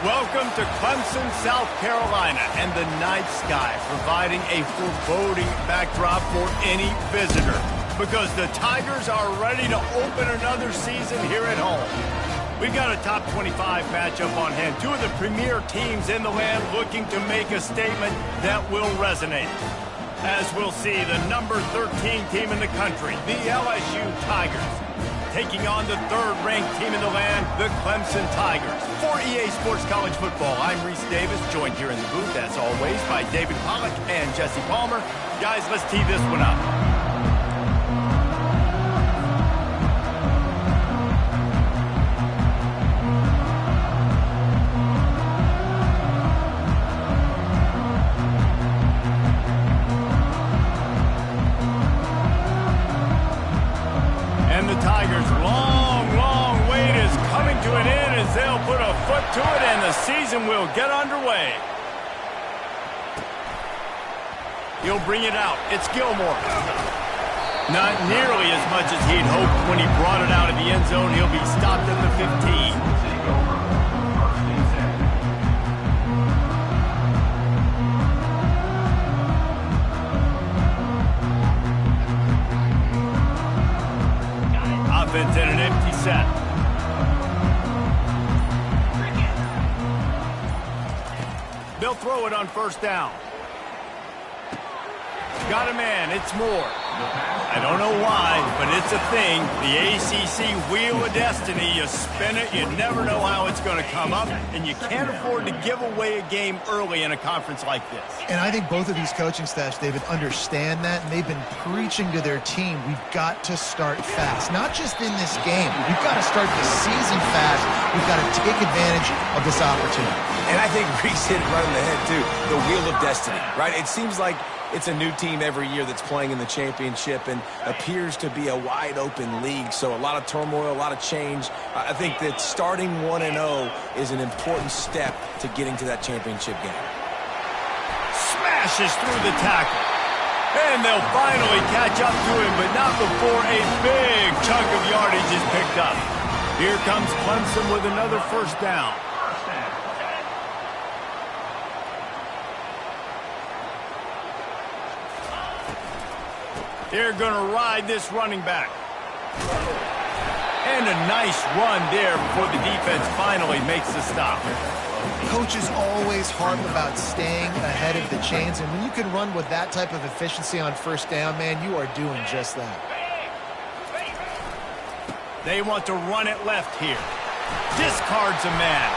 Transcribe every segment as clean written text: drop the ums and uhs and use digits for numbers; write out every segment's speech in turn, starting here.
Welcome to Clemson, South Carolina, and the night sky providing a foreboding backdrop for any visitor because the Tigers are ready to open another season here at home. We've got a top 25 matchup on hand. Two of the premier teams in the land looking to make a statement that will resonate. As we'll see, the number 13 team in the country, the LSU Tigers, taking on the third-ranked team in the land, the Clemson Tigers. For EA Sports College Football, I'm Reese Davis, joined here in the booth, as always, by David Pollack and Jesse Palmer. Guys, let's tee this one up. And the Tigers' long wait is coming to an end as they'll put a foot to it and the season will get underway. He'll bring it out. It's Gilmore. Not nearly as much as he'd hoped when he brought it out of the end zone. He'll be stopped at the 15. Offense in an empty set. They'll throw it on first down. Got a man. It's Moore. I don't know why, but it's a thing. The ACC Wheel of Destiny. You spin it, you never know how it's going to come up, and you can't afford to give away a game early in a conference like this. And I think both of these coaching staffs, David, understand that, and they've been preaching to their team, we've got to start fast. Not just in this game. We've got to start the season fast. We've got to take advantage of this opportunity. And I think Reese hit it right on the head, too. The Wheel of Destiny, right? It seems like it's a new team every year that's playing in the championship and appears to be a wide-open league. So a lot of turmoil, a lot of change. I think that starting 1-0 is an important step to getting to that championship game. Smashes through the tackle. And they'll finally catch up to him, but not before a big chunk of yardage is picked up. Here comes Clemson with another first down. They're going to ride this running back. And a nice run there before the defense finally makes the stop. Coaches always harp about staying ahead of the chains, and when you can run with that type of efficiency on first down, man, you are doing just that. They want to run it left here. Discards a man.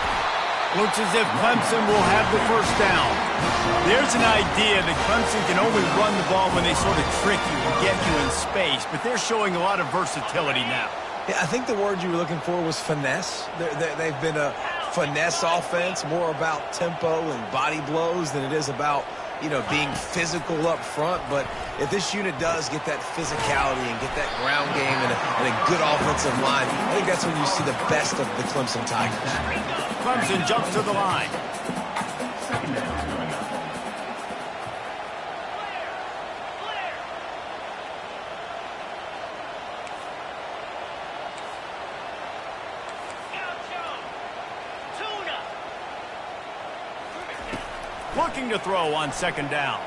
Looks as if Clemson will have the first down. There's an idea that Clemson can only run the ball when they sort of trick you and get you in space, but they're showing a lot of versatility now. Yeah, I think the word you were looking for was finesse. They've been a finesse offense, more about tempo and body blows than it is about, being physical up front. But if this unit does get that physicality and get that ground game and a good offensive line, I think that's when you see the best of the Clemson Tigers. Clemson jumps to the line. Looking to throw on second down.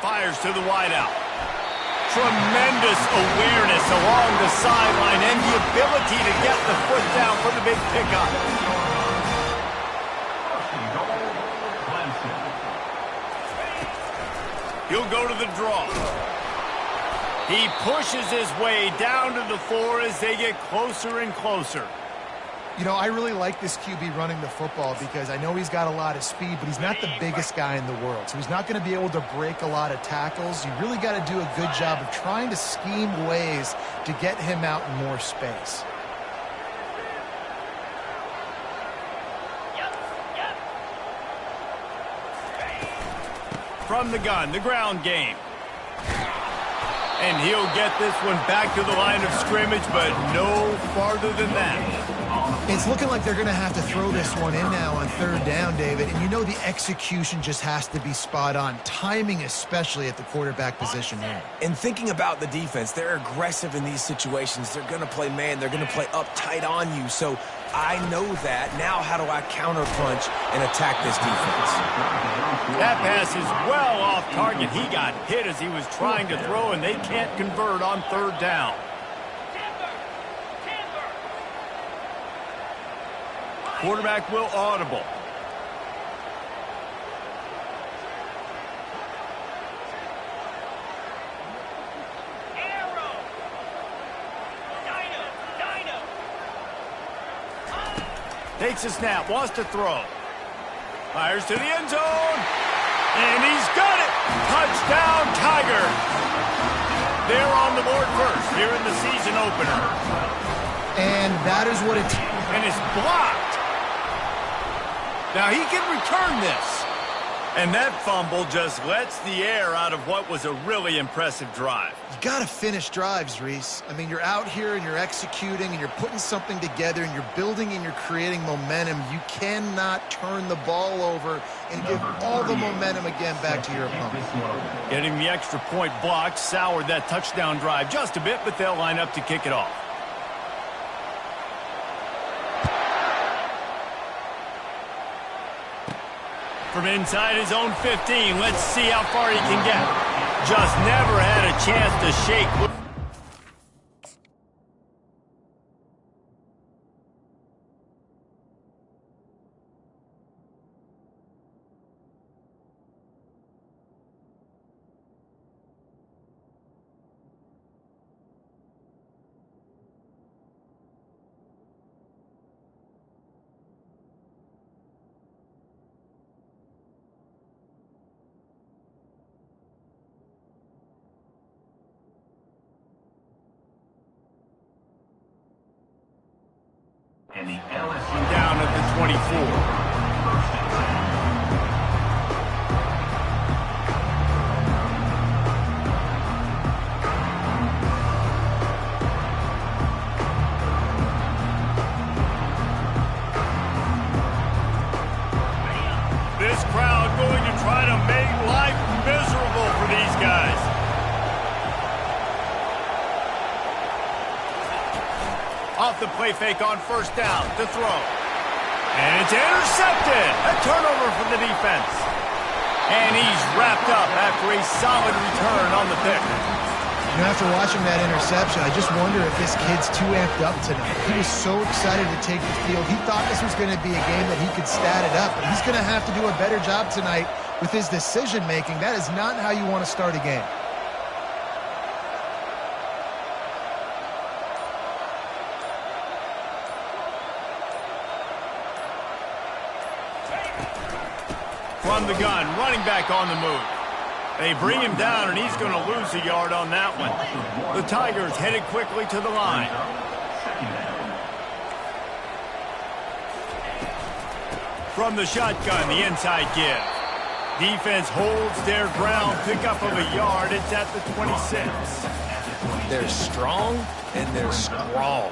Fires to the wideout. Tremendous awareness along the sideline and the ability to get the foot down for the big pickup. He'll go to the draw. He pushes his way down to the floor as they get closer and closer. I really like this QB running the football because I know he's got a lot of speed, but he's not the biggest guy in the world. So he's not going to be able to break a lot of tackles. You really got to do a good job of trying to scheme ways to get him out in more space. From the gun, the ground game. And he'll get this one back to the line of scrimmage, but no farther than that. It's looking like they're going to have to throw this one in now on third down, David. And the execution just has to be spot on. Timing, especially at the quarterback position here. And thinking about the defense, they're aggressive in these situations. They're going to play man. They're going to play up tight on you. So I know that. Now how do I counterpunch and attack this defense? That pass is well off target. He got hit as he was trying to throw, and they can't convert on third down. Quarterback will audible. Takes a snap, wants to throw. Fires to the end zone. And he's got it. Touchdown, Tiger. They're on the board first here in the season opener. And that is what it's... And it's blocked. Now he can return this. And that fumble just lets the air out of what was a really impressive drive. You got to finish drives, Reese. I mean, you're out here and you're executing and you're putting something together and you're building and you're creating momentum. You cannot turn the ball over and give all the momentum again back to your opponent. Getting the extra point blocked soured that touchdown drive just a bit, but they'll line up to kick it off. From inside his own 15, let's see how far he can get. Just never had a chance to shake. Down at the 24. This crowd going to try to make life miserable for these guys. Off the play fake on first down to throw. And it's intercepted. A turnover from the defense. And he's wrapped up after a solid return on the pick. You know, after watching that interception, I just wonder if this kid's too amped up tonight. He was so excited to take the field. He thought this was going to be a game that he could stat it up. But he's going to have to do a better job tonight with his decision-making. That is not how you want to start a game. From the gun, running back on the move. They bring him down, and he's going to lose a yard on that one. The Tigers headed quickly to the line. From the shotgun, the inside give. Defense holds their ground, pickup of a yard. It's at the 26. They're strong and they're strong.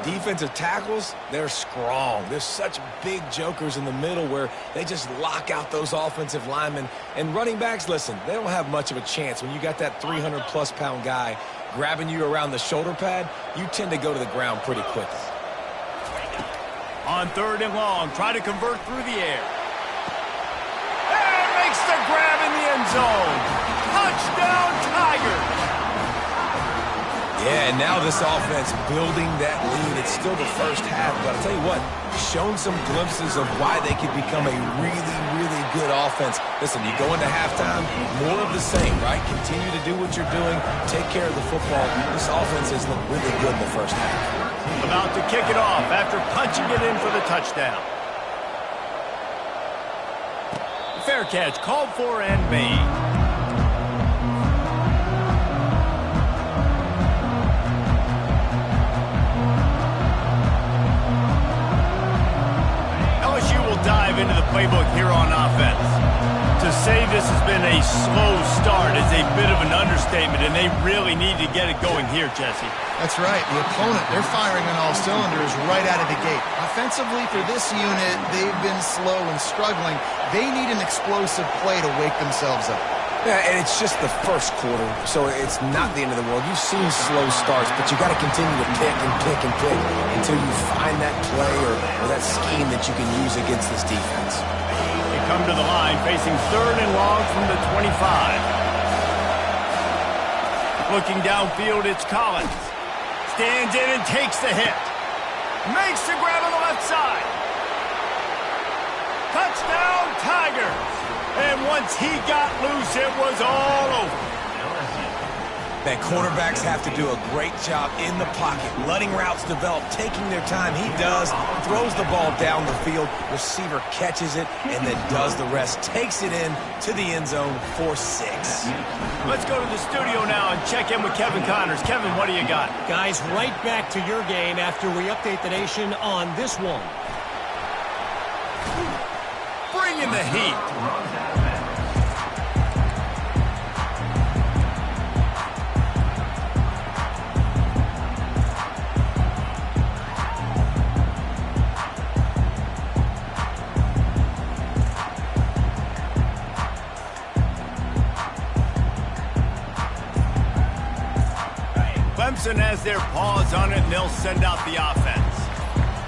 Defensive tackles, they're strong. There's such big jokers in the middle where they just lock out those offensive linemen. And running backs, listen, they don't have much of a chance. When you got that 300-plus pound guy grabbing you around the shoulder pad, you tend to go to the ground pretty quickly. On third and long, try to convert through the air. And makes the grab in the end zone. Touchdown, Tigers. Yeah, and now this offense building that lead. It's still the first half, but I'll tell you what, shown some glimpses of why they could become a really, really good offense. Listen, you go into halftime, more of the same, right? Continue to do what you're doing, take care of the football. This offense has looked really good in the first half. About to kick it off after punching it in for the touchdown. Fair catch, called for and made. Dive into the playbook here on offense. To say this has been a slow start is a bit of an understatement, and they really need to get it going here, Jesse. That's right. The opponent, they're firing on all cylinders right out of the gate. Offensively, for this unit, they've been slow and struggling. They need an explosive play to wake themselves up. Yeah, and it's just the first quarter, so it's not the end of the world. You've seen slow starts, but you got to continue to pick and pick and pick until you find that play or that scheme that you can use against this defense. They come to the line facing 3rd and long from the 25. Looking downfield, it's Collins. Stands in and takes the hit. Makes the grab on the left side. Touchdown, Tigers. And once he got loose, it was all over. Man, quarterbacks have to do a great job in the pocket, letting routes develop, taking their time. He does, throws the ball down the field, receiver catches it, and then does the rest, takes it in to the end zone for 6. Let's go to the studio now and check in with Kevin Connors. Kevin, what do you got? Guys, right back to your game after we update the nation on this one. Bring in the heat. Clemson has their paws on it, and they'll send out the offense.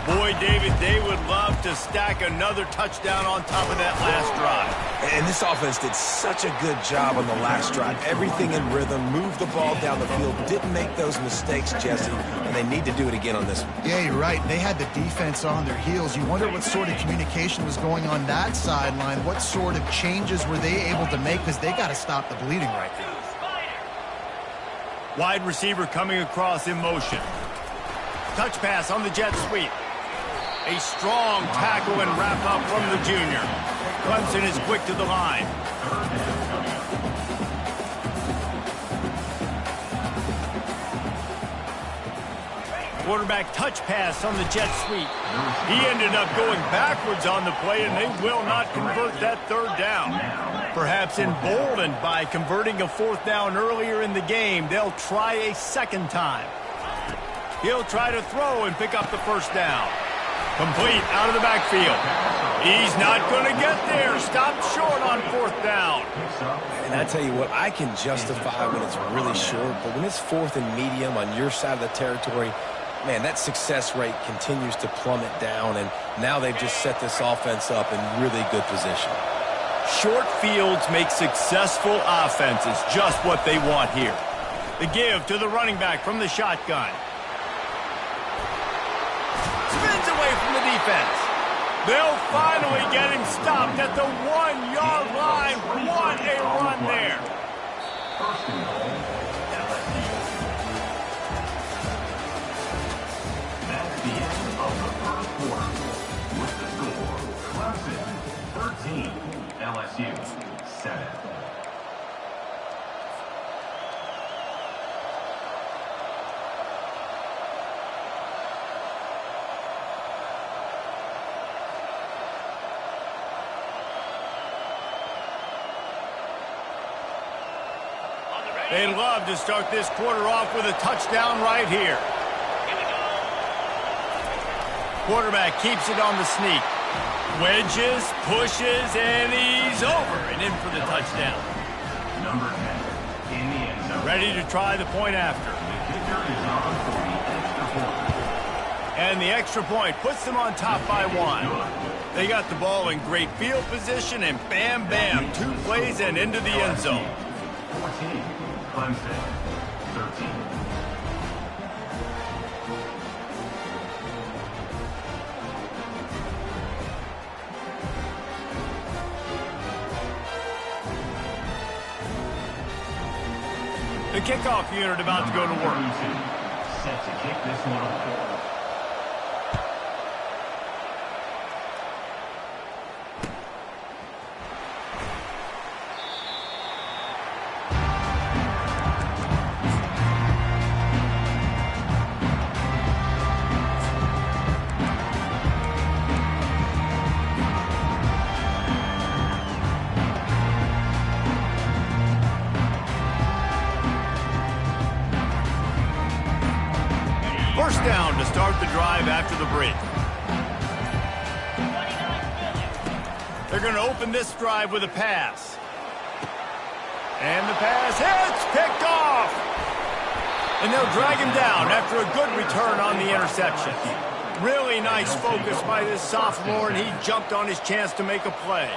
Boy, David, they would love to stack another touchdown on top of that last drive. And this offense did such a good job on the last drive. Everything in rhythm, moved the ball down the field, didn't make those mistakes, Jesse, and they need to do it again on this one. Yeah, you're right. They had the defense on their heels. You wonder what sort of communication was going on that sideline. What sort of changes were they able to make? Because they got to stop the bleeding right now. Wide receiver coming across in motion. Touch pass on the jet sweep. A strong tackle and wrap up from the junior. Clemson is quick to the line. Quarterback touch pass on the jet sweep. He ended up going backwards on the play, and they will not convert that 3rd down. Perhaps emboldened by converting a 4th down earlier in the game, they'll try a 2nd time. He'll try to throw and pick up the 1st down. Complete out of the backfield. He's not going to get there. Stopped short on 4th down. And I tell you what, I can justify when it's really short, but when it's 4th and medium on your side of the territory, man, that success rate continues to plummet down, and now they've just set this offense up in really good position. Short fields make successful offenses just what they want here. The give to the running back from the shotgun. Spins away from the defense. They'll finally get him stopped at the 1-yard line. What a run there. That's the end of the first quarter. With the score, Clemson 13, LSU 7. They'd love to start this quarter off with a touchdown right here. Quarterback keeps it on the sneak. Wedges, pushes, and he's over and in for the touchdown. Number 10 in the end zone. Ready to try the point after. The kicker is on for the extra point. And the extra point puts them on top by 1. They got the ball in great field position, and bam, bam, 2 plays and into the end zone. 14, Clemson 13. The kickoff unit about to go to work. Set to kick this one off. First down to start the drive after the break. They're going to open this drive with a pass. And the pass hits, picked off. And they'll drag him down after a good return on the interception. Really nice focus by this sophomore, and he jumped on his chance to make a play.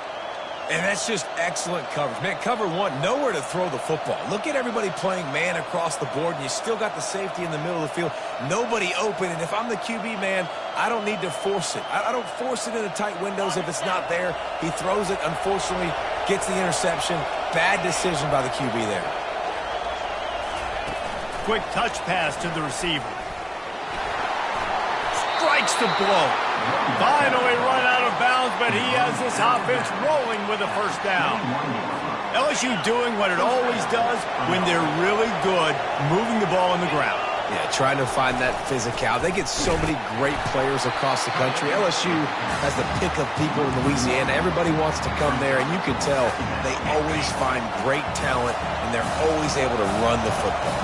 And that's just excellent coverage. Man, cover one, nowhere to throw the football. Look at everybody playing man across the board, and you still got the safety in the middle of the field. Nobody open, and if I'm the QB, man, I don't need to force it. I don't force it into tight windows if it's not there. He throws it, unfortunately, gets the interception. Bad decision by the QB there. Quick touch pass to the receiver. Strikes the blow. Finally run out of bounds, but he has this offense rolling with a first down. LSU doing what it always does when they're really good, moving the ball on the ground. Yeah, trying to find that physical. They get so many great players across the country. LSU has the pick of people in Louisiana. Everybody wants to come there, and you can tell they always find great talent, and they're always able to run the football.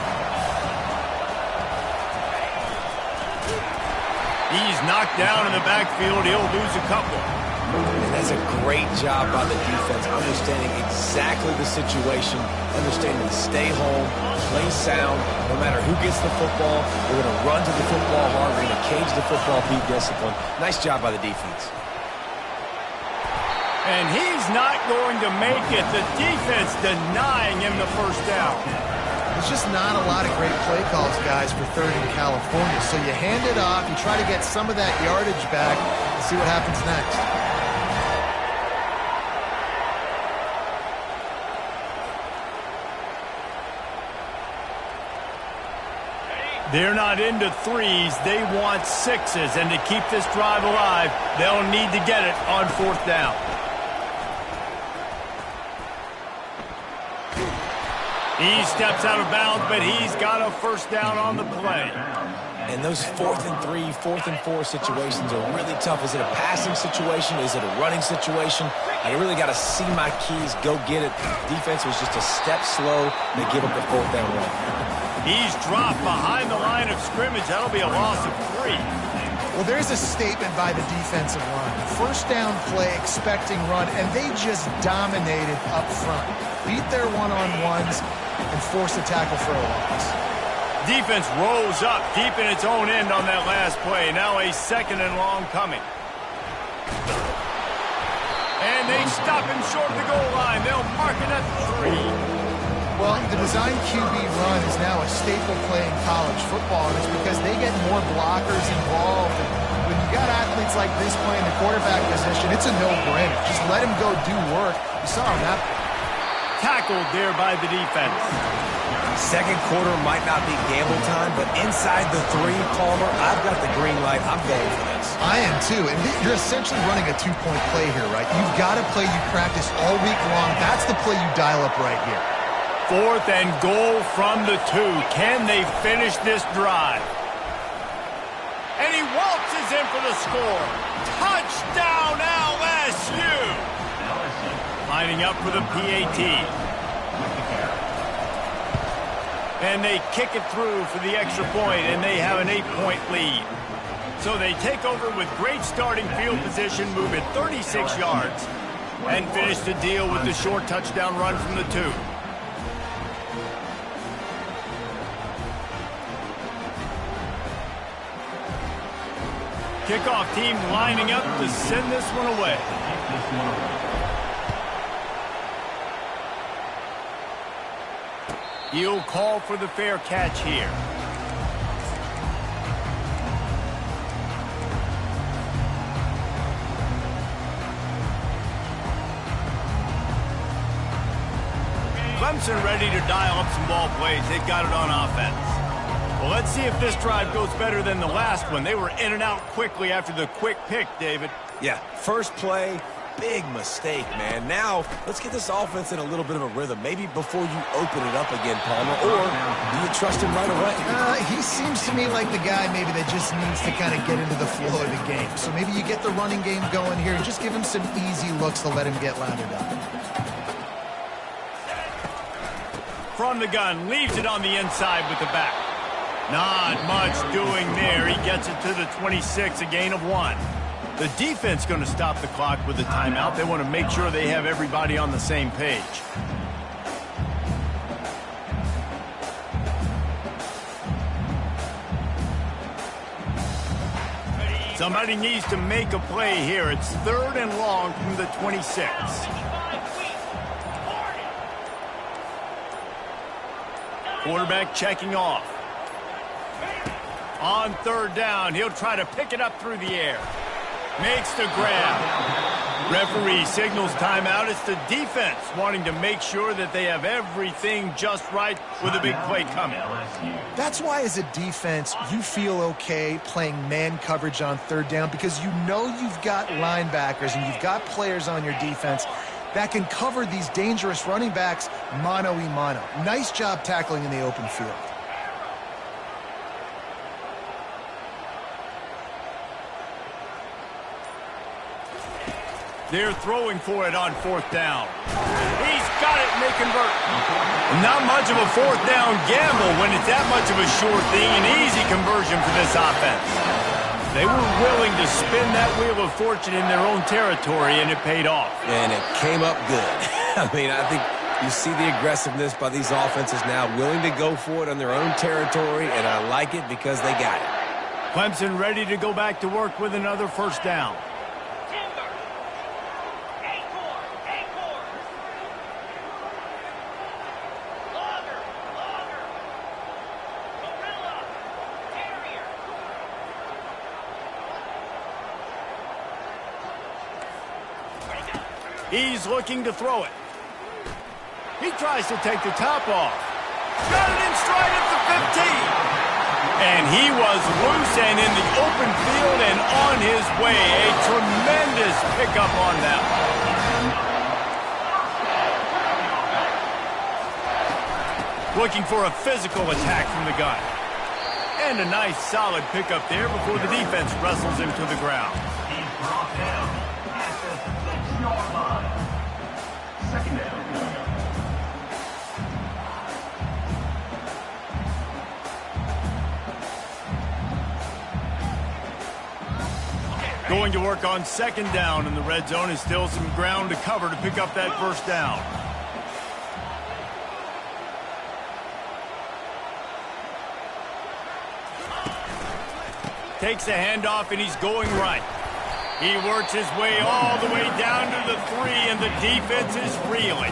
He's knocked down in the backfield. He'll lose a couple. And that's a great job by the defense, understanding exactly the situation, understanding to stay home, play sound. No matter who gets the football, we're going to run to the football hard. We're going to cage the football, be disciplined. Nice job by the defense. And he's not going to make it. The defense denying him the first down. There's just not a lot of great play calls, guys, for third in California. So you hand it off, you try to get some of that yardage back, and see what happens next. They're not into threes. They want sixes. And to keep this drive alive, they'll need to get it on fourth down. He steps out of bounds, but he's got a first down on the play. And those 4th and 3, 4th and 4 situations are really tough. Is it a passing situation? Is it a running situation? I really got to see my keys, go get it. Defense was just a step slow. They give up the 4th down run. He's dropped behind the line of scrimmage. That'll be a loss of 3. Well, there's a statement by the defensive line. First down play, expecting run, and they just dominated up front. Beat their one-on-ones and forced a tackle for a loss. Defense rolls up deep in its own end on that last play. Now a 2nd and long coming. And they stop him short of the goal line. They'll mark it at 3. Well, the design QB run is now a staple play in college football, and it's because they get more blockers involved. And when you got athletes like this playing the quarterback position, it's a no-brainer. Just let him go do work. You saw him that. Tackled there by the defense. Second quarter might not be gamble time, but inside the 3, Palmer, I've got the green light. I'm going for this. I am too, and you're essentially running a 2-point play here, right? You've got a play you practice all week long. That's the play you dial up right here. 4th and goal from the 2. Can they finish this drive? And he waltzes in for the score. Touchdown LSU! Lining up for the PAT. And they kick it through for the extra point, and they have an 8-point lead. So they take over with great starting field position, moving 36 yards, and finish the deal with the short touchdown run from the 2. Kickoff team lining up to send this one away. He'll call for the fair catch here. Clemson ready to dial up some ball plays. They've got it on offense. Well, let's see if this drive goes better than the last one. They were in and out quickly after the quick pick, David. Yeah, first play, big mistake, man. Now, let's get this offense in a little bit of a rhythm. Maybe before you open it up again, Palmer, or do you trust him right away? He seems to me like the guy maybe that just needs to kind of get into the flow of the game. So maybe you get the running game going here and just give him some easy looks to let him get lathered up. From the gun, leaves it on the inside with the back. Not much doing there. He gets it to the 26, a gain of 1. The defense going to stop the clock with a timeout. They want to make sure they have everybody on the same page. Somebody needs to make a play here. It's 3rd and long from the 26. Quarterback checking off. On 3rd down, he'll try to pick it up through the air. Makes the grab. Referee signals timeout. It's the defense wanting to make sure that they have everything just right with a big play coming. That's why as a defense, you feel okay playing man coverage on 3rd down because you know you've got linebackers and you've got players on your defense that can cover these dangerous running backs mano-a-mano. Nice job tackling in the open field. They're throwing for it on 4th down. He's got it, and they convert. Not much of a 4th down gamble when it's that much of a sure thing. An easy conversion for this offense. They were willing to spin that wheel of fortune in their own territory, and it paid off. And it came up good. I mean, I think you see the aggressiveness by these offenses now, willing to go for it on their own territory, and I like it because they got it. Clemson ready to go back to work with another 1st down. He's looking to throw it. He tries to take the top off. Got it in stride at the 15. And he was loose and in the open field and on his way. A tremendous pickup on that one. Looking for a physical attack from the gun. And a nice solid pickup there before the defense wrestles him to the ground. He's brought down at the 6-yard line. 2nd down. Going to work on 2nd down in the red zone is still some ground to cover to pick up that 1st down. Takes a handoff and he's going right. He works his way all the way down to the 3 and the defense is reeling.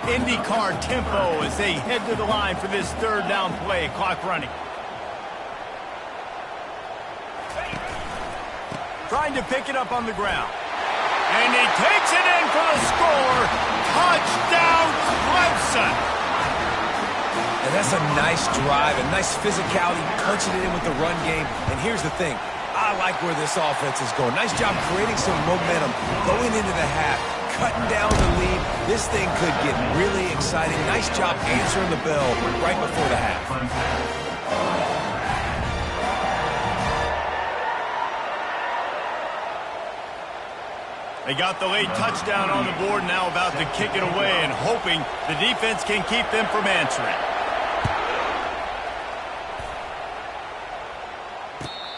IndyCar tempo as they head to the line for this 3rd down play. Clock running. Trying to pick it up on the ground. And he takes it in for the score. Touchdown, Clemson. And that's a nice drive, a nice physicality, punching it in with the run game. And here's the thing. I like where this offense is going. Nice job creating some momentum, going into the half, cutting down the lead. This thing could get really exciting. Nice job answering the bell right before the half. They got the late touchdown on the board, now about to kick it away and hoping the defense can keep them from answering.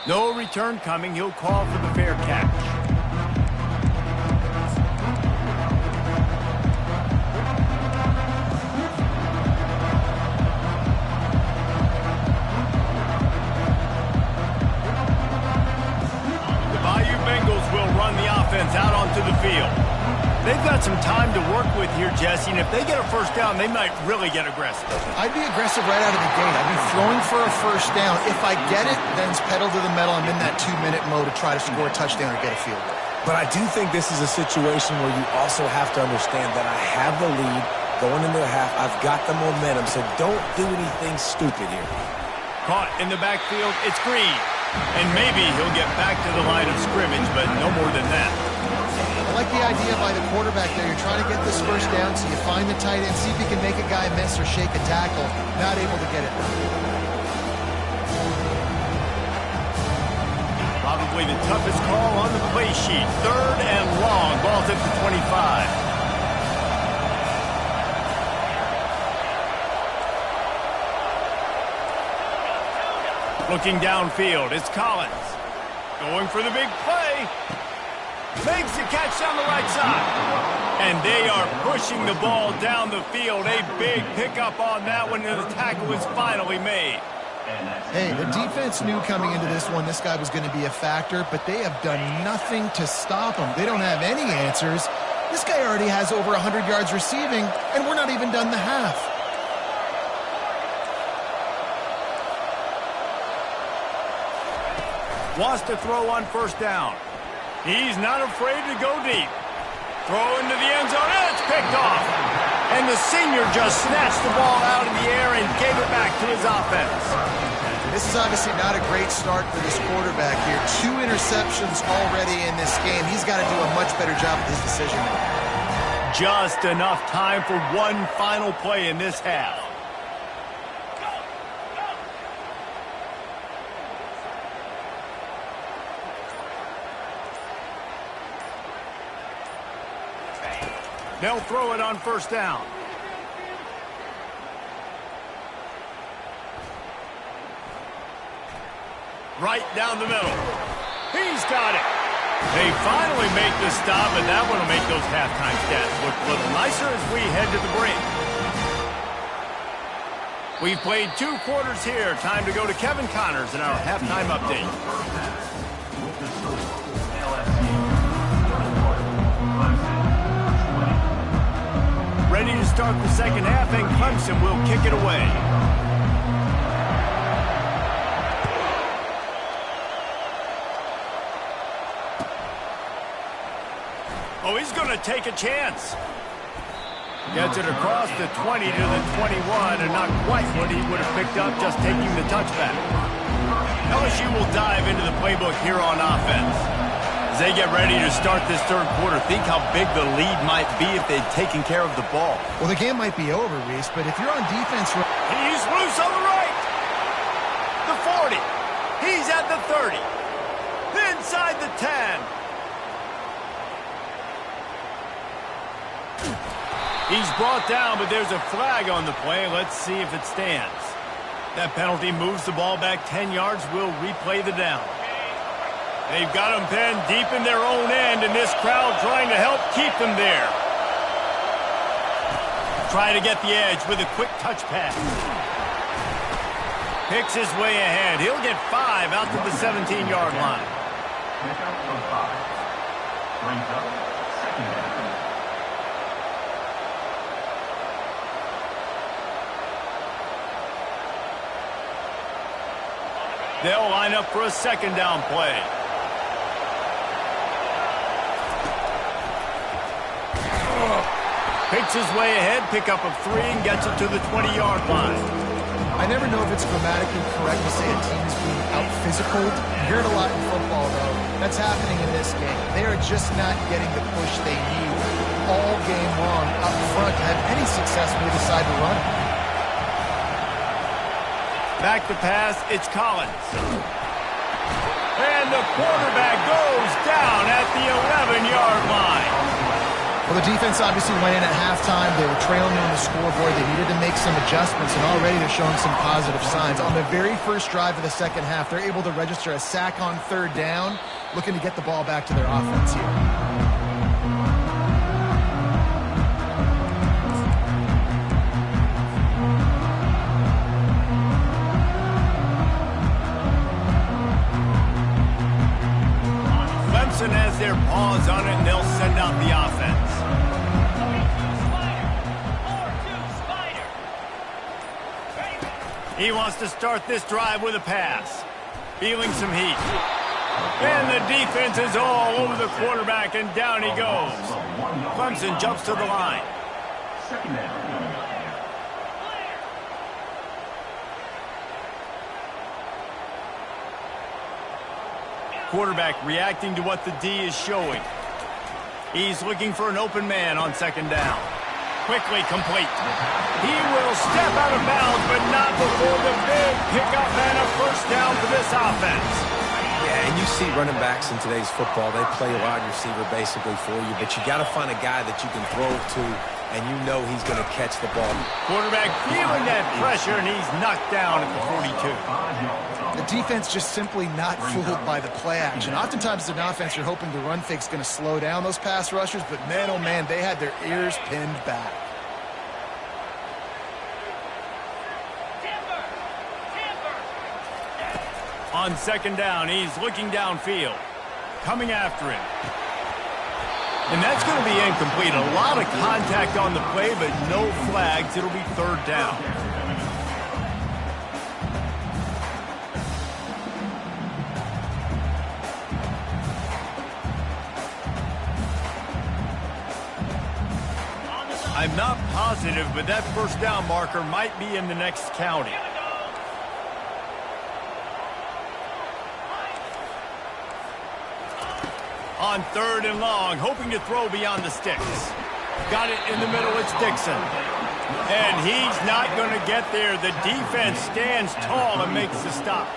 No return coming. He'll call for the fair catch. The Bayou Bengals will run the offense out onto the field. They've got some time to work with here, Jesse, and if they get a 1st down, they might really get aggressive. I'd be aggressive right out of the gate. I'd be throwing for a 1st down. If I get it, then it's pedal to the metal. I'm in that 2-minute mode to try to score a touchdown or get a field goal. But I do think this is a situation where you also have to understand that I have the lead going into the half. I've got the momentum, so don't do anything stupid here. Caught in the backfield, it's Green. And maybe he'll get back to the line of scrimmage, but no more than that. I like the idea by the quarterback there. You're trying to get this 1st down, so you find the tight end, see if you can make a guy miss or shake a tackle. Not able to get it done. Probably the toughest call on the play sheet. 3rd and long. Ball's at the 25. Looking downfield, it's Collins. Going for the big play. Makes the catch down the right side. And they are pushing the ball down the field. A big pickup on that one, and the tackle is finally made. Hey, the defense knew coming into this one this guy was going to be a factor, but they have done nothing to stop him. They don't have any answers. This guy already has over 100 yards receiving, and we're not even done the half. Wants to throw on first down. He's not afraid to go deep. Throw into the end zone, and it's picked off. And the senior just snatched the ball out in the air and gave it back to his offense. This is obviously not a great start for this quarterback here. 2 interceptions already in this game. He's got to do a much better job with his decision-making. Just enough time for one final play in this half. They'll throw it on first down. Right down the middle. He's got it. They finally make the stop, and that one will make those halftime stats look a little nicer as we head to the break. We've played 2 quarters here. Time to go to Kevin Connors in our halftime update. Ready to start the second half, and Clemson will kick it away. Oh, he's going to take a chance. Gets it across the 20 to the 21, and not quite what he would have picked up just taking the touchback. LSU will dive into the playbook here on offense. As they get ready to start this third quarter, think how big the lead might be if they'd taken care of the ball. Well, the game might be over, Reese, but if you're on defense... He's loose on the right. The 40. He's at the 30. Inside the 10. He's brought down, but there's a flag on the play. Let's see if it stands. That penalty moves the ball back 10 yards. We'll replay the down. They've got them pinned deep in their own end, and this crowd trying to help keep them there. Try to get the edge with a quick touch pass. Picks his way ahead. He'll get 5 out to the 17-yard line. Pickup of 5. Brings up second down. They'll line up for a second down play. Picks his way ahead, pickup of 3, and gets it to the 20-yard line. I never know if it's grammatically correct to say a team is being out-physical. You hear it a lot in football, though. That's happening in this game. They are just not getting the push they need all game long up front to have any success when they decide to run. Back to pass, it's Collins. And the quarterback goes down at the 11-yard line. Well, the defense obviously went in at halftime. They were trailing on the scoreboard. They needed to make some adjustments, and already they're showing some positive signs. On the very first drive of the second half, they're able to register a sack on third down, looking to get the ball back to their offense here. Clemson has their paws on it, and they'll send out the offense. He wants to start this drive with a pass. Feeling some heat. And the defense is all over the quarterback, and down he goes. Clemson jumps to the line. Second down. Quarterback reacting to what the D is showing. He's looking for an open man on second down. Quickly complete. He will step out of bounds, but not before the big pickup and a first down for this offense. Yeah, and you see running backs in today's football, they play a wide receiver basically for you, but you got to find a guy that you can throw to, and you know he's going to catch the ball. Quarterback feeling that pressure, and he's knocked down at the 42. The defense just simply not fooled by the play action. Oftentimes, as an offense, you're hoping the run fake's going to slow down those pass rushers, but man, oh man, they had their ears pinned back. On second down, he's looking downfield. Coming after him. And that's going to be incomplete. A lot of contact on the play, but no flags. It'll be third down. I'm not positive, but that first down marker might be in the next county. On third and long, hoping to throw beyond the sticks. Got it in the middle, it's Dixon. And he's not going to get there. The defense stands tall and makes the stop.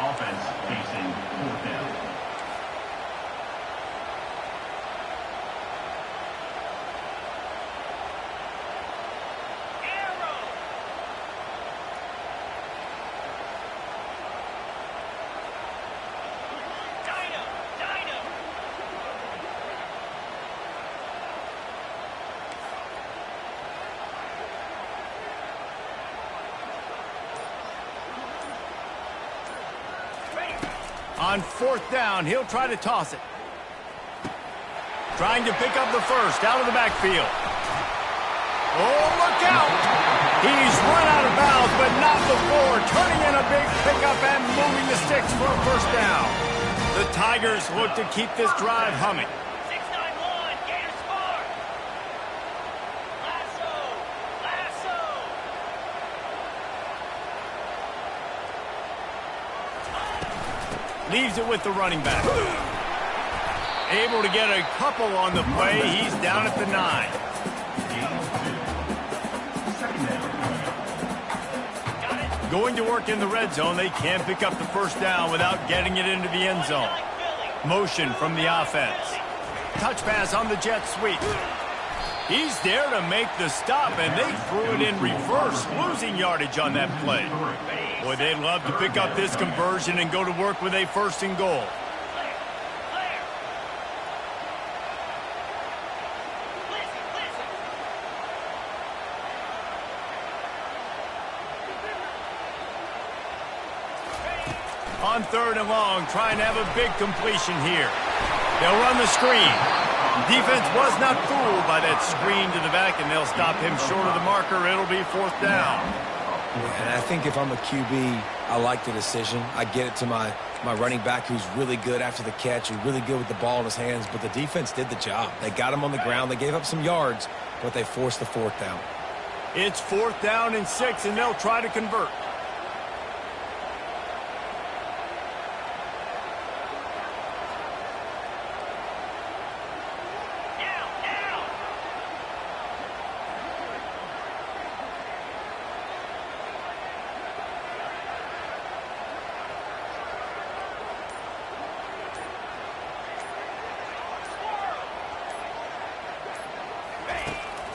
Offense facing fourth down. On fourth down, he'll try to toss it. Trying to pick up the first out of the backfield. Oh, look out! He's run out of bounds, but not before. Turning in a big pickup and moving the sticks for a first down. The Tigers look to keep this drive humming. 6-9-1, Gators score. Lasso. Leaves it with the running back. Able to get a couple on the play. He's down at the 9. Going to work in the red zone. They can't pick up the first down without getting it into the end zone. Motion from the offense. Touch pass on the jet sweep. He's there to make the stop, and they threw it in reverse, losing yardage on that play. Boy, they'd love to pick up this conversion and go to work with a first and goal. On third and long, trying to have a big completion here. They'll run the screen. Defense was not fooled by that screen to the back, and they'll stop him short of the marker. It'll be fourth down. And I think if I'm a QB, I like the decision. I get it to my running back who's really good after the catch, who's really good with the ball in his hands, but the defense did the job. They got him on the ground. They gave up some yards, but they forced the fourth down. It's fourth down and 6, and they'll try to convert.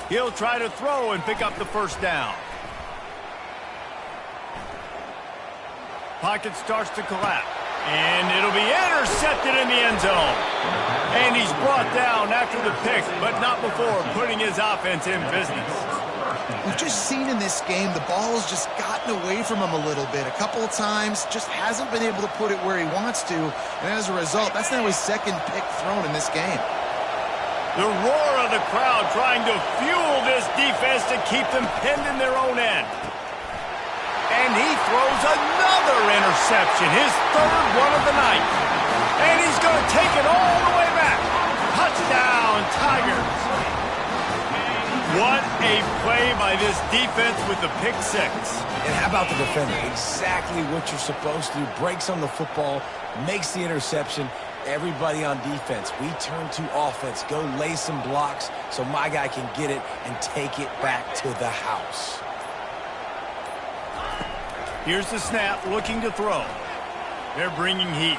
He'll try to throw and pick up the first down. Pocket starts to collapse. And it'll be intercepted in the end zone. And he's brought down after the pick, but not before putting his offense in business. We've just seen in this game the ball has just gotten away from him a little bit. A couple of times, just hasn't been able to put it where he wants to. And as a result, that's now his second pick thrown in this game. The roar of the crowd trying to fuel this defense to keep them pinned in their own end. And he throws another interception, his third one of the night. And he's going to take it all the way back. Touchdown, Tigers. What a play by this defense with the pick six. And how about the defender? Exactly what you're supposed to do. Breaks on the football, makes the interception. Everybody on defense, we turn to offense. Go lay some blocks so my guy can get it and take it back to the house. Here's the snap, looking to throw. They're bringing heat.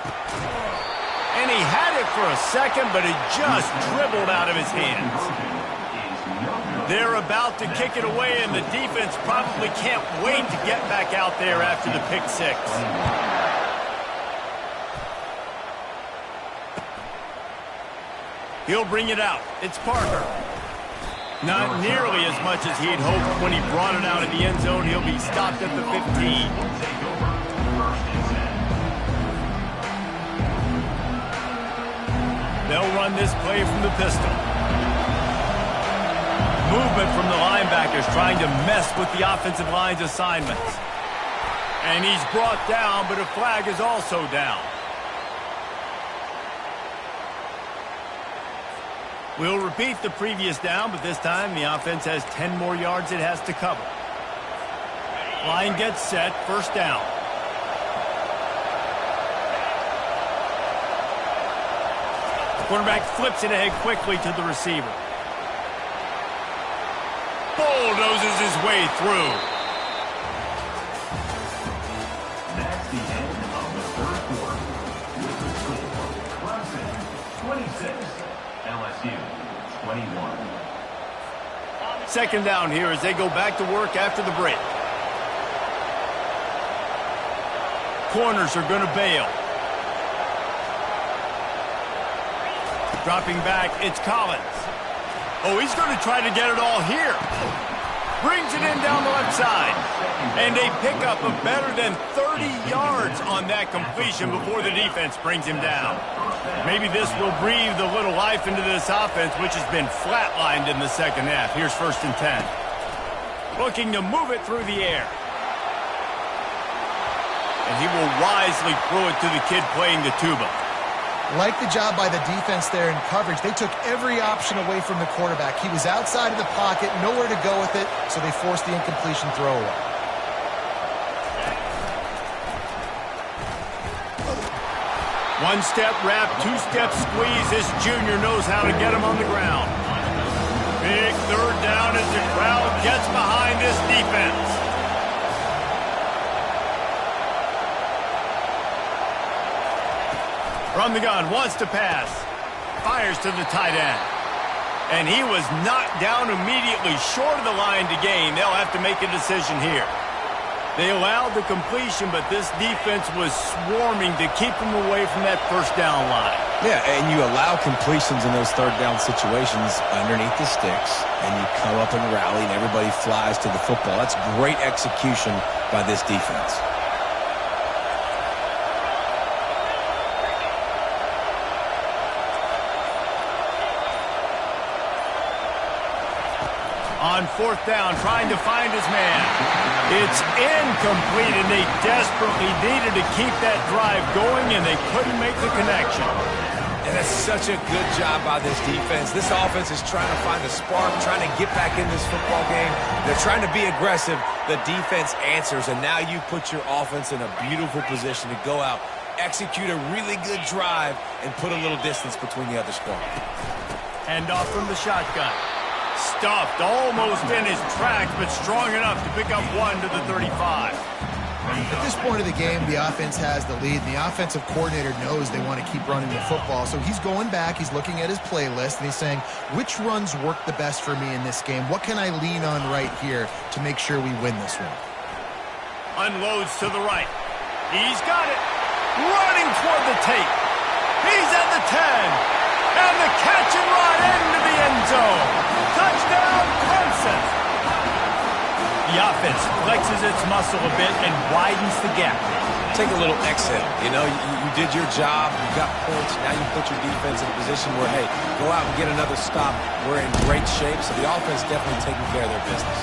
And he had it for a second, but it just dribbled out of his hands. They're about to kick it away, and the defense probably can't wait to get back out there after the pick six. He'll bring it out. It's Parker. Not nearly as much as he'd hoped when he brought it out of the end zone. He'll be stopped at the 15. run this play from the pistol. Movement from the linebackers trying to mess with the offensive line's assignments. And he's brought down, but a flag is also down. We'll repeat the previous down, but this time the offense has 10 more yards it has to cover. Line gets set, first down. Quarterback flips it ahead quickly to the receiver. Bulldozes his way through. That's the end of the third quarter. With the score, Clemson 26, LSU 21. Second down here as they go back to work after the break. Corners are going to bail. Dropping back, it's Collins. Oh, he's going to try to get it all here. Brings it in down the left side. And a pickup of better than 30 yards on that completion before the defense brings him down. Maybe this will breathe a little life into this offense, which has been flatlined in the second half. Here's 1st and 10. Looking to move it through the air. And he will wisely throw it to the kid playing the tuba. Like the job by the defense there in coverage. They took every option away from the quarterback. He was outside of the pocket, nowhere to go with it, so they forced the incompletion throwaway. One-step wrap, two-step squeeze. This junior knows how to get him on the ground. Big third down as the crowd gets behind this defense. From the gun, wants to pass. Fires to the tight end. And he was knocked down immediately short of the line to gain. They'll have to make a decision here. They allowed the completion, but this defense was swarming to keep them away from that first down line. Yeah, and you allow completions in those third down situations underneath the sticks, and you come up and rally, and everybody flies to the football. That's great execution by this defense. On 4th down, trying to find his man. It's incomplete, and they desperately needed to keep that drive going, and they couldn't make the connection. And that's such a good job by this defense. This offense is trying to find a spark, trying to get back in this football game. They're trying to be aggressive. The defense answers, and now you put your offense in a beautiful position to go out, execute a really good drive, and put a little distance between the other squad. Hand off from the shotgun. Stuffed almost in his tracks, but strong enough to pick up one to the 35. At this point of the game, the offense has the lead, and the offensive coordinator knows they want to keep running the football. So he's going back, he's looking at his playlist, and he's saying, which runs work the best for me in this game? What can I lean on right here to make sure we win this one? Unloads to the right. He's got it. Running toward the tape. He's at the 10. And the catch and run into the end zone. Touchdown, Clemson. The offense flexes its muscle a bit and widens the gap. Take a little exhale. You know, you did your job. You got points. Now you put your defense in a position where, hey, go out and get another stop. We're in great shape. So the offense definitely taking care of their business.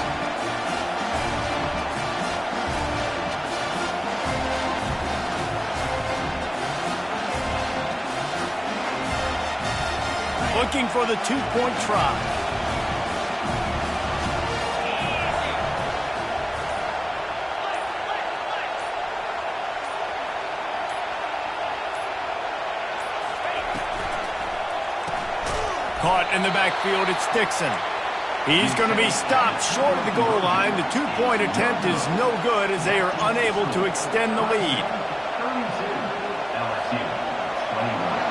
Looking for the two-point try. Caught in the backfield, it's Dixon. He's going to be stopped short of the goal line. The two-point attempt is no good as they are unable to extend the lead. 32, LSU 21.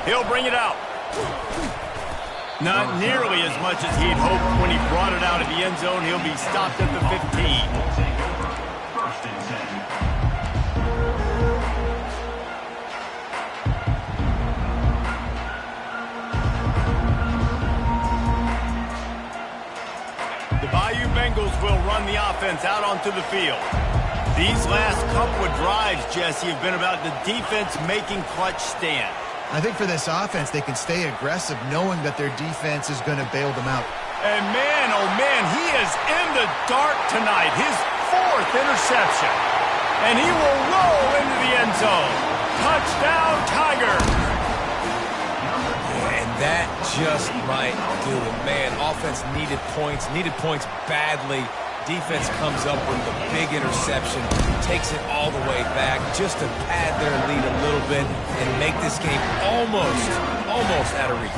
He'll bring it out. Not nearly as much as he'd hoped when he brought it out of the end zone. He'll be stopped at the 15. First and 10. The Bayou Bengals will run the offense out onto the field. These last couple of drives, Jesse, have been about the defense making clutch stands. I think for this offense, they can stay aggressive knowing that their defense is going to bail them out. And man, oh man, he is in the dark tonight. His 4th interception. And he will roll into the end zone. Touchdown, Tigers. And that just might do it. Man, offense needed points badly. Defense comes up with the big interception, takes it all the way back just to pad their lead a little bit and make this game almost out of reach.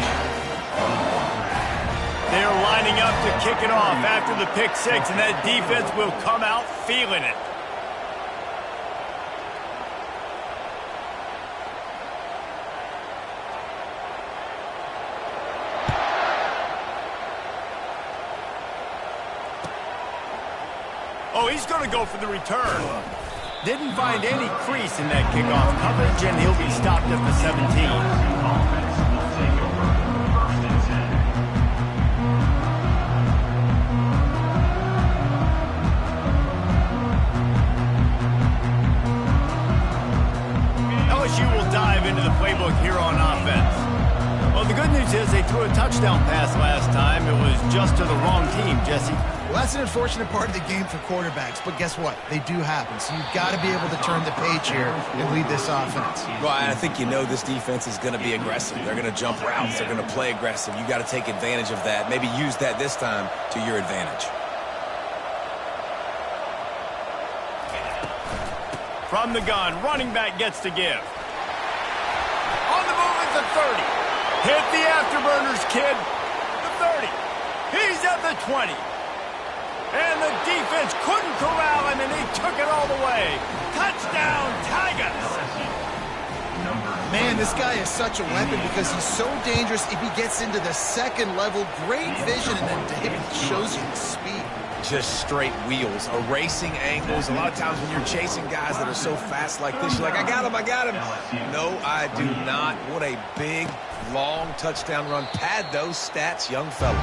They're lining up to kick it off after the pick 6, and that defense will come out feeling it. Oh, he's going to go for the return. Didn't find any crease in that kickoff coverage, and he'll be stopped at the 17. Offense will take over 1st and 10. LSU will dive into the playbook here on offense. Well, the good news is they threw a touchdown pass last time. It was just to the wrong team, Jesse. Well, that's an unfortunate part of the game for quarterbacks, but guess what? They do happen, so you've got to be able to turn the page here and lead this offense. Well, I think you know this defense is going to be aggressive. They're going to jump routes. They're going to play aggressive. You got to take advantage of that. Maybe use that this time to your advantage. From the gun, running back gets to give. On the move at the 30. Hit the afterburners, kid. The 30. He's at the 20. And the defense couldn't corral him, and he took it all the way. Touchdown, Tigers! Man, this guy is such a weapon because he's so dangerous if he gets into the second level. Great vision, and then it shows you the speed. Just straight wheels, erasing angles. A lot of times when you're chasing guys that are so fast like this, you're like, I got him. No, I do not. What a big, long touchdown run. Pad those stats, young fella.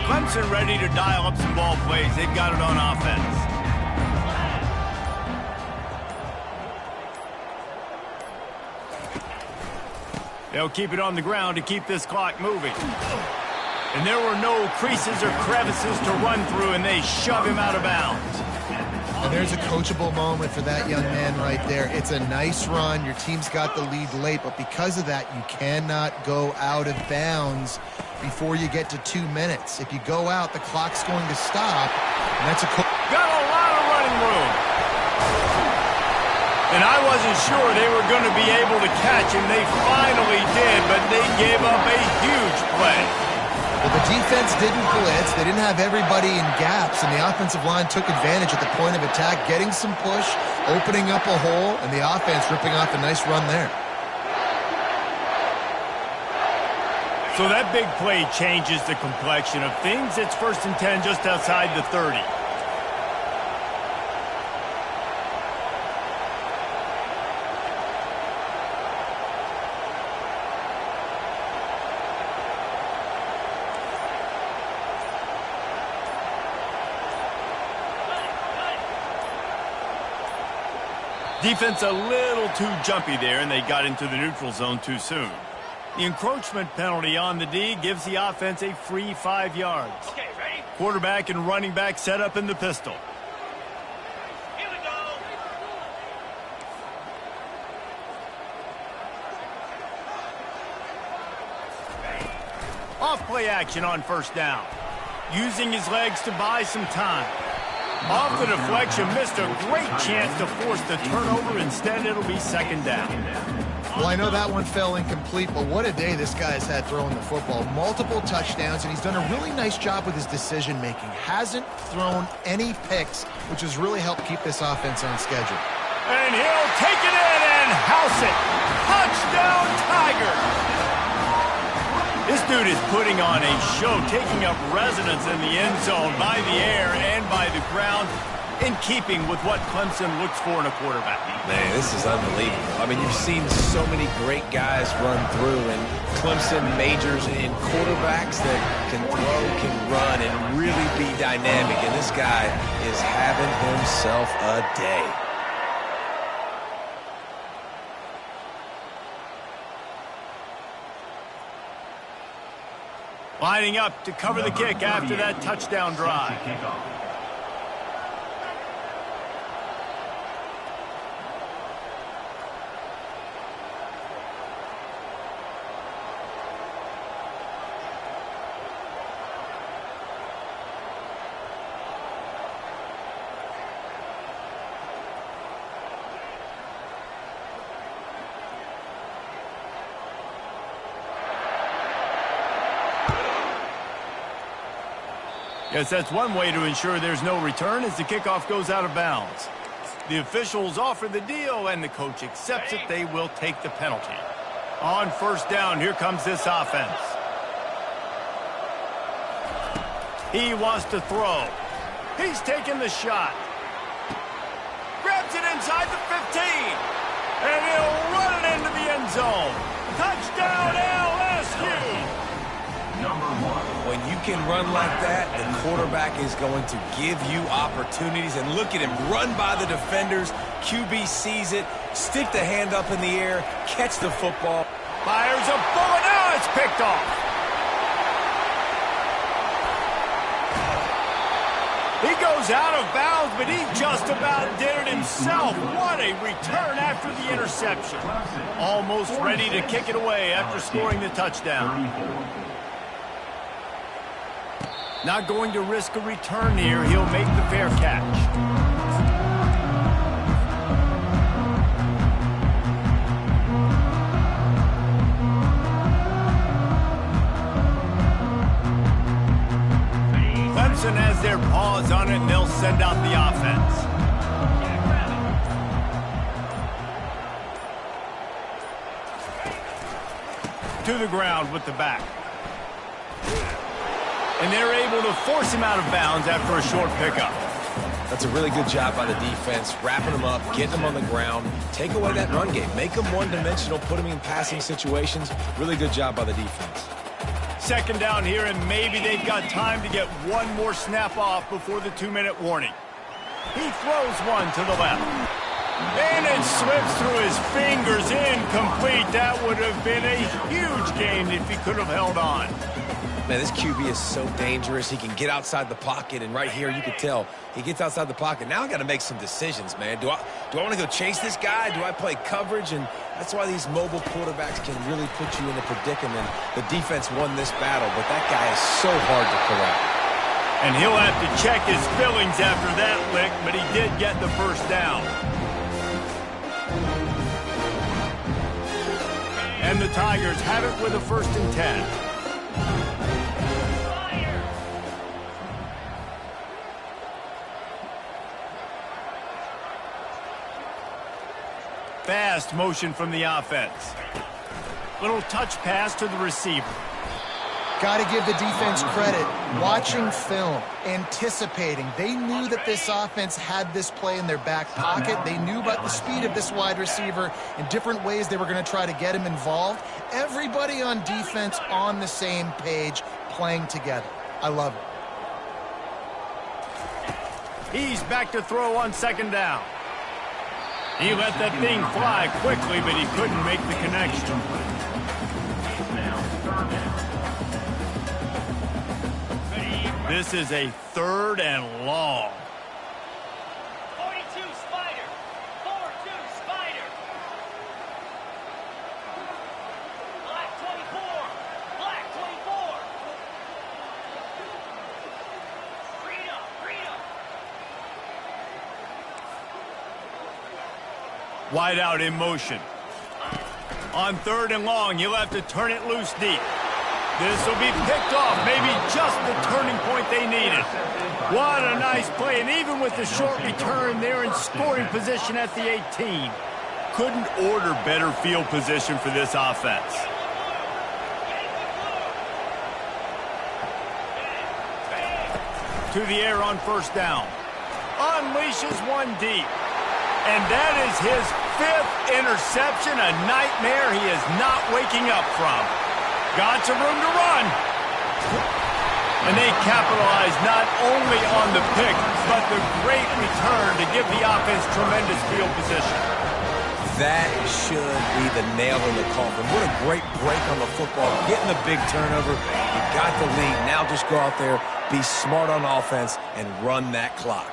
Clemson ready to dial up some ball plays. They've got it on offense. They'll keep it on the ground to keep this clock moving. And there were no creases or crevices to run through, and they shove him out of bounds. And there's a coachable moment for that young man right there. It's a nice run. Your team's got the lead late, but because of that, you cannot go out of bounds before you get to 2 minutes. If you go out, the clock's going to stop, and that's a... Got a lot of running room. And I wasn't sure they were going to be able to catch him. They finally did, but they gave up a huge play. Well, the defense didn't blitz. They didn't have everybody in gaps, and the offensive line took advantage at the point of attack, getting some push, opening up a hole, and the offense ripping off a nice run there. So that big play changes the complexion of things. It's 1st and 10 just outside the 30. Defense a little too jumpy there, and they got into the neutral zone too soon. The encroachment penalty on the D gives the offense a free 5 yards. Okay, ready? Quarterback and running back set up in the pistol. Here we go. Off play action on 1st down. Using his legs to buy some time. Off the deflection, missed a great chance to force the turnover. Instead, it'll be 2nd down. Well, I know that one fell incomplete, but what a day this guy's had throwing the football. Multiple touchdowns, and he's done a really nice job with his decision-making. Hasn't thrown any picks, which has really helped keep this offense on schedule. And he'll take it in and house it. Touchdown, Tigers! This dude is putting on a show, taking up residence in the end zone by the air and by the ground. in keeping with what Clemson looks for in a quarterback. Man, this is unbelievable. I mean, you've seen so many great guys run through, and Clemson majors in quarterbacks that can throw, can run, and really be dynamic. And this guy is having himself a day. Lining up to cover the kick after that touchdown drive. Yes, that's one way to ensure there's no return as the kickoff goes out of bounds. The officials offer the deal, and the coach accepts it. They will take the penalty. On first down, here comes this offense. He wants to throw. He's taking the shot. Grabs it inside the 15. And he'll run it into the end zone. Touchdown, LSU! When you can run like that, the quarterback is going to give you opportunities. And look at him run by the defenders. QB sees it, stick the hand up in the air, catch the football. Fires a bullet. Now it's picked off. He goes out of bounds, but he just about did it himself. What a return after the interception. Almost ready to kick it away after scoring the touchdown. Not going to risk a return here. He'll make the fair catch. Clemson has their paws on it, and they'll send out the offense. To the ground with the back. And they're able to force him out of bounds after a short pickup. That's a really good job by the defense, wrapping them up, getting them on the ground, take away that run game, make them one-dimensional, put them in passing situations. Really good job by the defense. Second down here, and maybe they've got time to get one more snap off before the 2-minute warning. He throws one to the left. And it slips through his fingers, incomplete. That would have been a huge gain if he could have held on. Man, this QB is so dangerous. He can get outside the pocket, and right here you can tell he gets outside the pocket. Now I got to make some decisions, man. Do I want to go chase this guy? Do I play coverage? And that's why these mobile quarterbacks can really put you in a predicament. The defense won this battle, but that guy is so hard to corral. And he'll have to check his feelings after that lick, but he did get the first down. And the Tigers have it with a 1st and 10. Fast motion from the offense. Little touch pass to the receiver. Got to give the defense credit. Watching film, anticipating. They knew that this offense had this play in their back pocket. They knew about the speed of this wide receiver and different ways they were going to try to get him involved. Everybody on defense on the same page, playing together. I love it. He's back to throw on 2nd down. He let that thing fly quickly, but he couldn't make the connection. This is a 3rd and long. 42 Spider. 4-2 Spider. Black 24. Black 24. Freedom. Wide out in motion. On 3rd and long, you'll have to turn it loose deep. This will be picked off, maybe just the turning point they needed. What a nice play, and even with the short return, they're in scoring position at the 18. Couldn't order better field position for this offense. To the air on 1st down. unleashes one deep. And that is his 5th interception, a nightmare he is not waking up from. Got some room to run. And they capitalize not only on the pick, but the great return to give the offense tremendous field position. That should be the nail in the coffin. What a great break on the football. Getting the big turnover. You got the lead. Now just go out there, be smart on offense, and run that clock.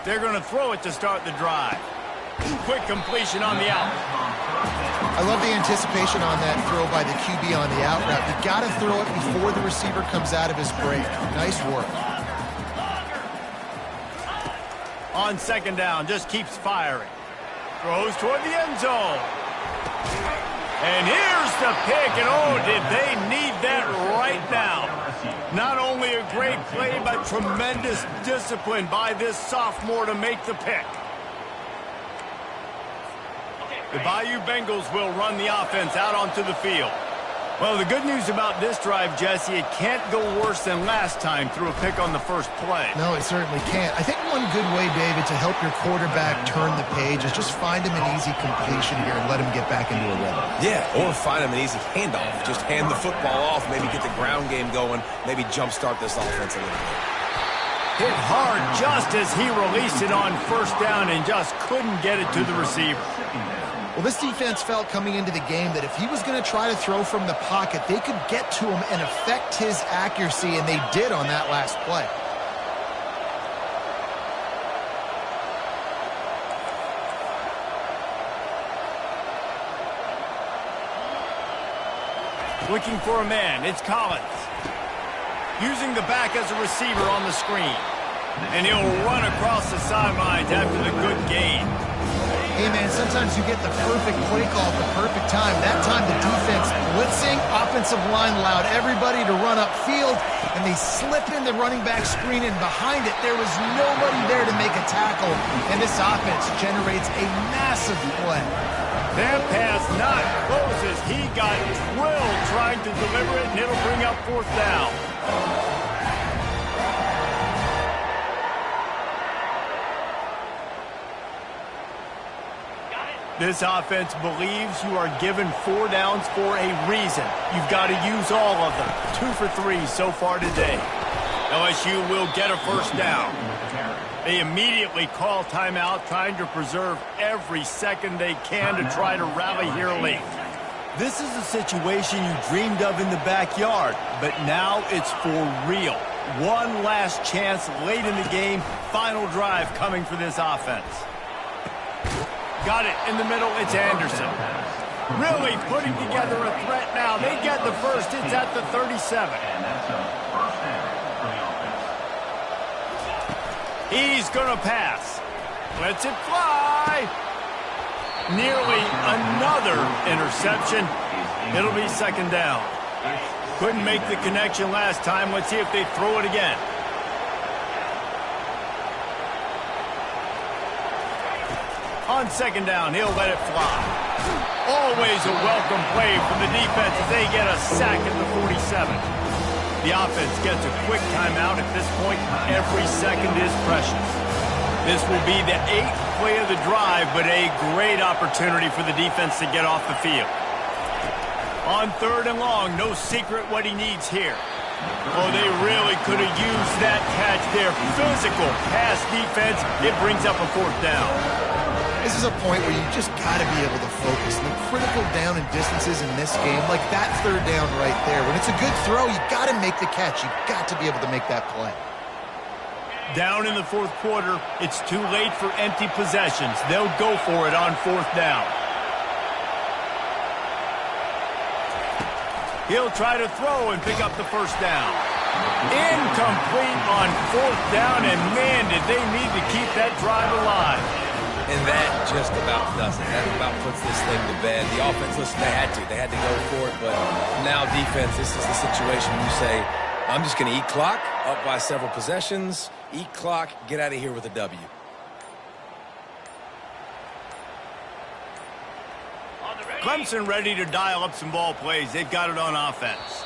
They're going to throw it to start the drive. Quick completion on the out. I love the anticipation on that throw by the QB on the out route. You got to throw it before the receiver comes out of his break. Nice work. On second down, just keeps firing. Throws toward the end zone. And here's the pick, and oh, did they need that right now. Not only a great play, but tremendous discipline by this sophomore to make the pick. The Bayou Bengals will run the offense out onto the field. Well, the good news about this drive, Jesse, it can't go worse than last time through a pick on the first play. No, it certainly can't. I think one good way, David, to help your quarterback turn the page is just find him an easy completion here and let him get back into a rhythm. Yeah, or find him an easy handoff. Just hand the football off, maybe get the ground game going, maybe jumpstart this offense a little bit. Hit hard just as he released it on first down and just couldn't get it to the receiver. Well, this defense felt coming into the game that if he was going to try to throw from the pocket, they could get to him and affect his accuracy, and they did on that last play. Looking for a man, it's Collins. Using the back as a receiver on the screen. And he'll run across the sidelines after the good gain. Hey, man, sometimes you get the perfect play call at the perfect time. That time the defense blitzing, offensive line allowed everybody to run upfield, and they slip in the running back screen, and behind it there was nobody there to make a tackle, and this offense generates a massive play. That pass not close as he got drilled trying to deliver it, and it'll bring up fourth down. This offense believes you are given 4 downs for a reason. You've got to use all of them. 2 for 3 so far today. LSU will get a first down. They immediately call timeout, trying to preserve every second they can to try to rally here late. This is a situation you dreamed of in the backyard, but now it's for real. One last chance late in the game. Final drive coming for this offense. Got it in the middle, it's Anderson. Really putting together a threat now. They get the first, it's at the 37. And that's a first down for the offense. He's going to pass. Lets it fly. Nearly another interception. It'll be second down. Couldn't make the connection last time. Let's see if they throw it again. On second down, he'll let it fly. Always a welcome play from the defense as they get a sack at the 47. The offense gets a quick timeout. At this point, every second is precious. This will be the 8th play of the drive, but a great opportunity for the defense to get off the field. On third and long, no secret what he needs here. Oh, they really could have used that catch there. Physical pass defense. It brings up a fourth down. This is a point where you just got to be able to focus. The critical down and distances in this game, like that third down right there. When it's a good throw, you got to make the catch. You got to be able to make that play. Down in the fourth quarter, it's too late for empty possessions. They'll go for it on fourth down. He'll try to throw and pick up the first down. Incomplete on fourth down, and man, did they need to keep that drive alive. And that just about does it. That about puts this thing to bed. The offense, listen, they had to go for it, but now defense, this is the situation you say, I'm just going to eat clock, up by several possessions, eat clock, get out of here with a W. Clemson ready to dial up some ball plays. They've got it on offense.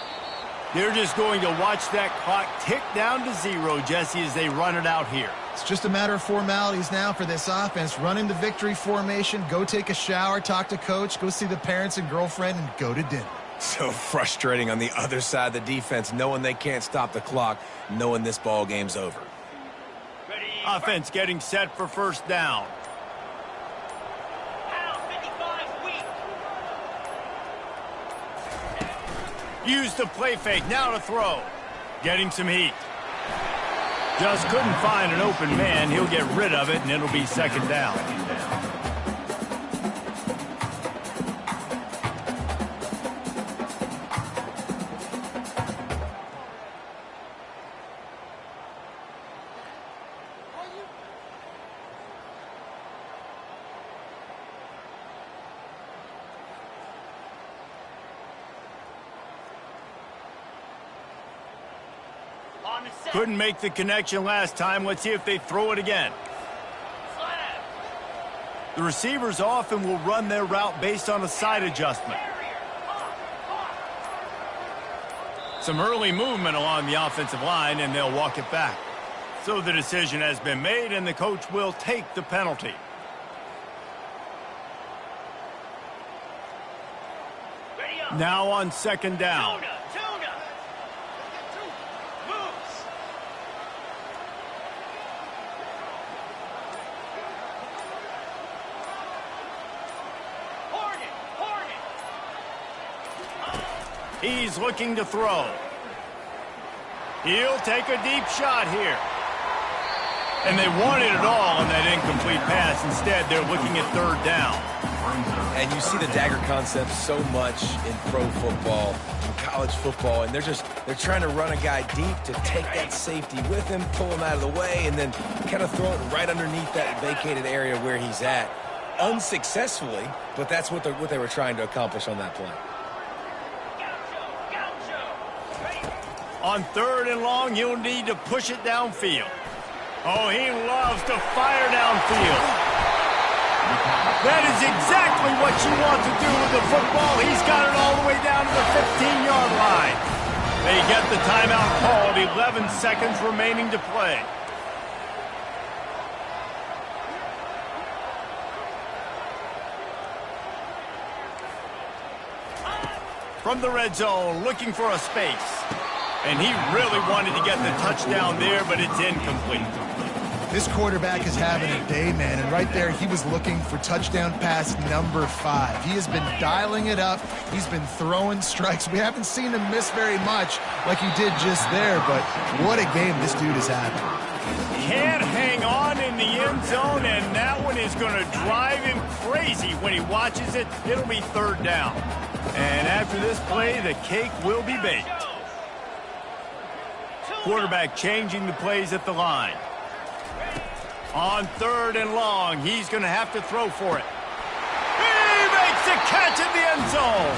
They're just going to watch that clock tick down to 0, Jesse, as they run it out here. It's just a matter of formalities now for this offense. Running the victory formation, go take a shower, talk to coach, go see the parents and girlfriend, and go to dinner. So frustrating on the other side of the defense, knowing they can't stop the clock, knowing this ball game's over. Ready. Offense getting set for first down. Out, 55 weak. Use the play fake, now to throw. Getting some heat. Just couldn't find an open man. He'll get rid of it, and it'll be second down. On the set. Couldn't make the connection last time. Let's see if they throw it again. Slap. The receivers often will run their route based on a side adjustment. Barrier. Hawk. Some early movement along the offensive line, and they'll walk it back. So the decision has been made, and the coach will take the penalty. Ready up. Now on second down. Tuna. Moves. Hornet. He's looking to throw. He'll take a deep shot here. And they wanted it all on that incomplete pass. Instead, they're looking at third down. And you see the dagger concept so much in pro football, in college football, and they're trying to run a guy deep to take that safety with him, pull him out of the way, and then kind of throw it right underneath that vacated area where he's at. Unsuccessfully, but that's what they were trying to accomplish on that play. Gaucho. Ready. On third and long, you'll need to push it downfield. Oh, he loves to fire downfield. That is exactly what you want to do with the football. He's got it all the way down to the 15-yard line. They get the timeout called. 11 seconds remaining to play. From the red zone, looking for a space. And he really wanted to get the touchdown there, but it's incomplete. This quarterback is having a day, man, and right there he was looking for touchdown pass number 5. He has been dialing it up. He's been throwing strikes. We haven't seen him miss very much like he did just there, but what a game this dude is having. Can't hang on in the end zone, and that one is going to drive him crazy when he watches it. It'll be third down. And after this play, the cake will be baked. Quarterback changing the plays at the line. On third and long, he's going to have to throw for it. He makes a catch in the end zone.